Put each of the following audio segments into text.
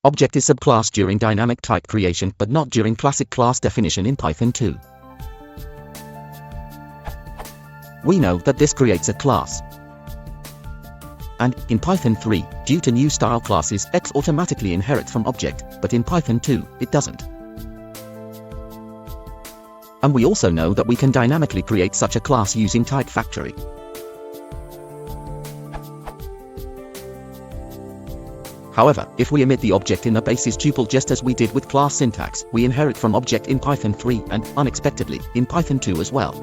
Object is subclassed during dynamic type creation but not during classic class definition in Python 2. We know that this creates a class. And, in Python 3, due to new style classes, X automatically inherits from object, but in Python 2, it doesn't. And we also know that we can dynamically create such a class using type factory. However, if we omit the object in the basis tuple just as we did with class syntax, we inherit from object in Python 3 and, unexpectedly, in Python 2 as well.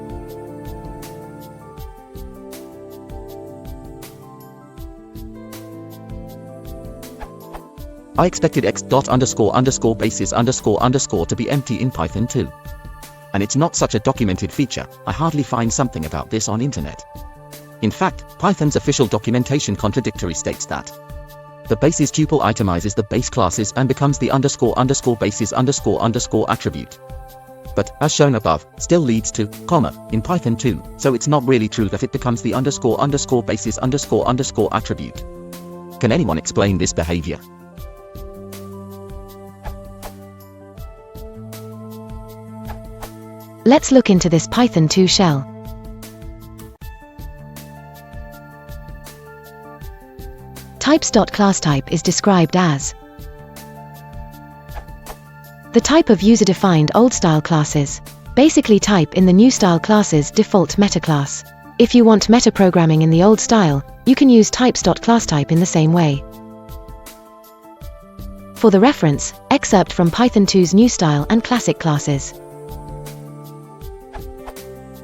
I expected x.__basis__ to be empty in Python 2. And it's not such a documented feature. I hardly find something about this on internet. In fact, Python's official documentation contradictory states that the basis tuple itemizes the base classes and becomes the __basis__ attribute. But, as shown above, still leads to, comma, in Python 2, so it's not really true that it becomes the __basis__ attribute. Can anyone explain this behavior? Let's look into this Python 2 shell. Types.classType is described as the type of user-defined old-style classes, basically type in the new-style class's default meta-class. If you want meta-programming in the old style, you can use types.classType in the same way. For the reference, excerpt from Python 2's new style and classic classes.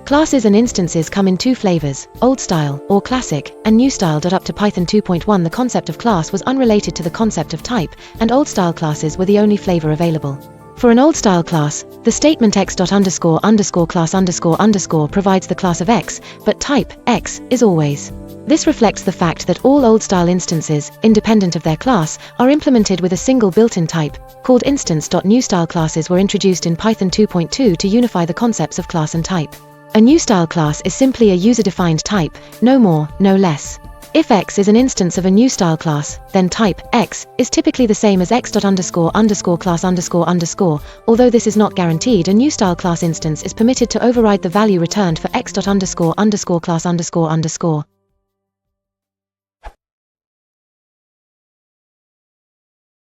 Classes and instances come in two flavors, old style, or classic, and new style. Up to Python 2.1 the concept of class was unrelated to the concept of type, and old style classes were the only flavor available. For an old style class, the statement x.__class__ provides the class of x, but type, x, is always. This reflects the fact that all old style instances, independent of their class, are implemented with a single built-in type, called instance. New style classes were introduced in Python 2.2 to unify the concepts of class and type. A new style class is simply a user-defined type, no more, no less. If x is an instance of a new style class, then type, x, is typically the same as x.__class__. Although this is not guaranteed, a new style class instance is permitted to override the value returned for x.__class__.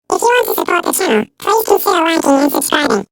If you want to support the channel, please consider liking and subscribing.